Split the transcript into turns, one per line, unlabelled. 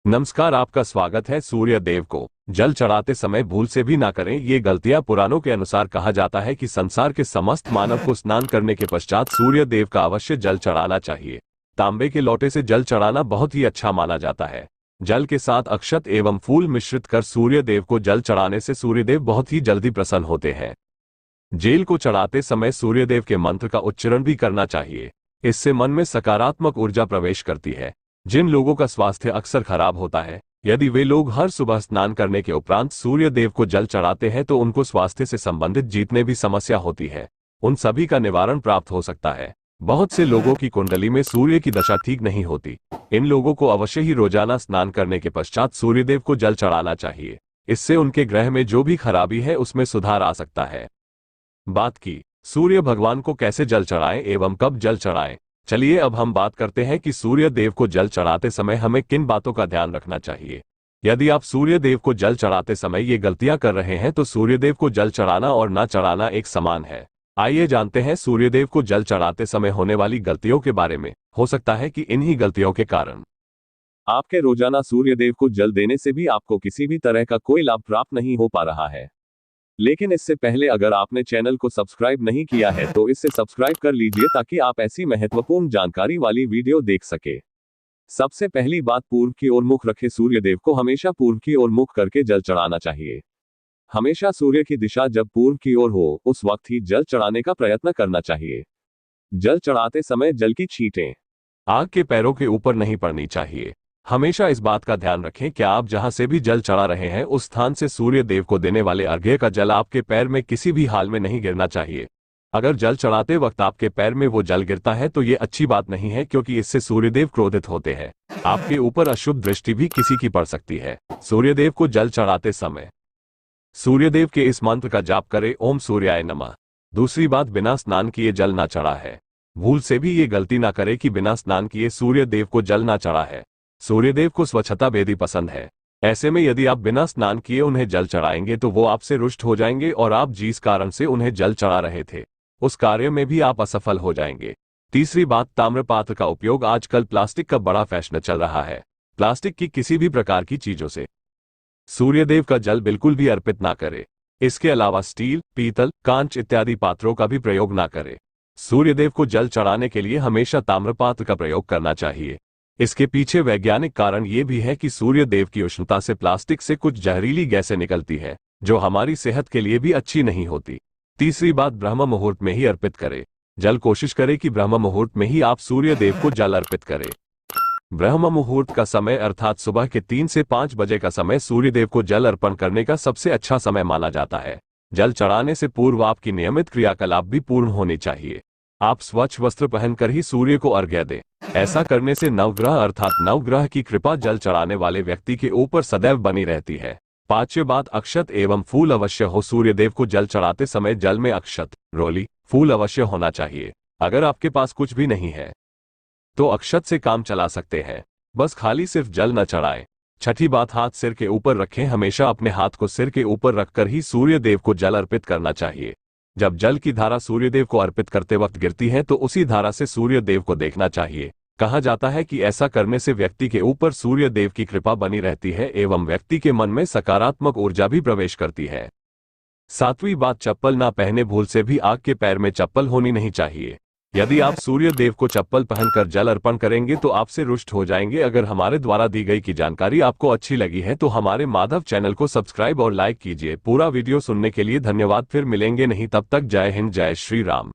नमस्कार, आपका स्वागत है। सूर्य देव को जल चढ़ाते समय भूल से भी ना करें ये गलतियां। पुराणों के अनुसार कहा जाता है कि संसार के समस्त मानव को स्नान करने के पश्चात सूर्य देव का अवश्य जल चढ़ाना चाहिए। तांबे के लोटे से जल चढ़ाना बहुत ही अच्छा माना जाता है। जल के साथ अक्षत एवं फूल मिश्रित कर सूर्य देव को जल चढ़ाने से सूर्यदेव बहुत ही जल्दी प्रसन्न होते हैं। जेल को चढ़ाते समय सूर्यदेव के मंत्र का उच्चारण भी करना चाहिए। इससे मन में सकारात्मक ऊर्जा प्रवेश करती है। जिन लोगों का स्वास्थ्य अक्सर खराब होता है, यदि वे लोग हर सुबह स्नान करने के उपरांत सूर्य देव को जल चढ़ाते हैं तो उनको स्वास्थ्य से संबंधित जितने भी समस्या होती है उन सभी का निवारण प्राप्त हो सकता है। बहुत से लोगों की कुंडली में सूर्य की दशा ठीक नहीं होती। इन लोगों को अवश्य ही रोजाना स्नान करने के पश्चात सूर्यदेव को जल चढ़ाना चाहिए। इससे उनके ग्रह में जो भी खराबी है उसमें सुधार आ सकता है। बात की सूर्य भगवान को कैसे जल चढ़ाएं एवं कब जल चढ़ाएं। चलिए अब हम बात करते हैं कि सूर्य देव को जल चढ़ाते समय हमें किन बातों का ध्यान रखना चाहिए। यदि आप सूर्य देव को जल चढ़ाते समय ये गलतियां कर रहे हैं तो सूर्यदेव को जल चढ़ाना और ना चढ़ाना एक समान है। आइए जानते हैं सूर्यदेव को जल चढ़ाते समय होने वाली गलतियों के बारे में। हो सकता है कि इन्हीं गलतियों के कारण आपके रोजाना सूर्यदेव को जल देने से भी आपको किसी भी तरह का कोई लाभ प्राप्त नहीं हो पा रहा है। लेकिन इससे पहले अगर आपने चैनल को सब्सक्राइब नहीं किया है तो इसे सब्सक्राइब कर लीजिए ताकि आप ऐसी महत्वपूर्ण जानकारी वाली वीडियो देख सके। सबसे पहली बात, पूर्व की ओर मुख रखे सूर्यदेव को हमेशा पूर्व की ओर मुख करके जल चढ़ाना चाहिए। हमेशा सूर्य की दिशा जब पूर्व की ओर हो उस वक्त ही जल चढ़ाने का प्रयत्न करना चाहिए। जल चढ़ाते समय जल की छींटें आग के पैरों के ऊपर नहीं पड़नी चाहिए। हमेशा इस बात का ध्यान रखें कि आप जहां से भी जल चढ़ा रहे हैं उस स्थान से सूर्य देव को देने वाले अर्घ्य का जल आपके पैर में किसी भी हाल में नहीं गिरना चाहिए। अगर जल चढ़ाते वक्त आपके पैर में वो जल गिरता है तो ये अच्छी बात नहीं है, क्योंकि इससे सूर्यदेव क्रोधित होते हैं। आपके ऊपर अशुभ दृष्टि भी किसी की पड़ सकती है। सूर्यदेव को जल चढ़ाते समय सूर्यदेव के इस मंत्र का जाप करें, ओम सूर्याय नमः। दूसरी बात, बिना स्नान किए जल ना चढ़ा है। भूल से भी ये गलती ना करें कि बिना स्नान किए सूर्यदेव को जल ना चढ़ा है। सूर्यदेव को स्वच्छता बेदी पसंद है। ऐसे में यदि आप बिना स्नान किए उन्हें जल चढ़ाएंगे तो वो आपसे रुष्ट हो जाएंगे और आप जिस कारण से उन्हें जल चढ़ा रहे थे उस कार्य में भी आप असफल हो जाएंगे। तीसरी बात, ताम्रपात्र का उपयोग। आजकल प्लास्टिक का बड़ा फैशन चल रहा है। प्लास्टिक की किसी भी प्रकार की चीजों से सूर्यदेव का जल बिल्कुल भी अर्पित ना करें। इसके अलावा स्टील, पीतल, कांच इत्यादि पात्रों का भी प्रयोग ना करें। सूर्यदेव को जल चढ़ाने के लिए हमेशा ताम्रपात्र का प्रयोग करना चाहिए। इसके पीछे वैज्ञानिक कारण ये भी है कि सूर्य देव की उष्णता से प्लास्टिक से कुछ जहरीली गैसें निकलती है जो हमारी सेहत के लिए भी अच्छी नहीं होती। तीसरी बात, ब्रह्म मुहूर्त में ही अर्पित करें। जल कोशिश करें कि ब्रह्म मुहूर्त में ही आप सूर्य देव को जल अर्पित करें। ब्रह्म मुहूर्त का समय अर्थात सुबह के 3 से 5 बजे का समय सूर्यदेव को जल अर्पण करने का सबसे अच्छा समय माना जाता है। जल चढ़ाने से पूर्व आपकी नियमित क्रियाकलाप भी पूर्ण होनी चाहिए। आप स्वच्छ वस्त्र पहनकर ही सूर्य को अर्घ्य दें। ऐसा करने से नवग्रह अर्थात नवग्रह की कृपा जल चढ़ाने वाले व्यक्ति के ऊपर सदैव बनी रहती है। पांचवी बात, अक्षत एवं फूल अवश्य हो। सूर्यदेव को जल चढ़ाते समय जल में अक्षत, रोली, फूल अवश्य होना चाहिए। अगर आपके पास कुछ भी नहीं है तो अक्षत से काम चला सकते हैं, बस खाली सिर्फ जल न चढ़ाएं। छठी बात, हाथ सिर के ऊपर रखें। हमेशा अपने हाथ को सिर के ऊपर रखकर ही सूर्यदेव को जल अर्पित करना चाहिए। जब जल की धारा सूर्यदेव को अर्पित करते वक्त गिरती है तो उसी धारा से सूर्यदेव को देखना चाहिए। कहा जाता है कि ऐसा करने से व्यक्ति के ऊपर सूर्यदेव की कृपा बनी रहती है एवं व्यक्ति के मन में सकारात्मक ऊर्जा भी प्रवेश करती है। सातवीं बात, चप्पल ना पहने। भूल से भी आग के पैर में चप्पल होनी नहीं चाहिए। यदि आप सूर्यदेव को चप्पल पहनकर जल अर्पण करेंगे तो आपसे रुष्ट हो जाएंगे। अगर हमारे द्वारा दी गई की जानकारी आपको अच्छी लगी है तो हमारे माधव चैनल को सब्सक्राइब और लाइक कीजिए। पूरा वीडियो सुनने के लिए धन्यवाद। फिर मिलेंगे नहीं, तब तक जय हिंद, जय श्री राम।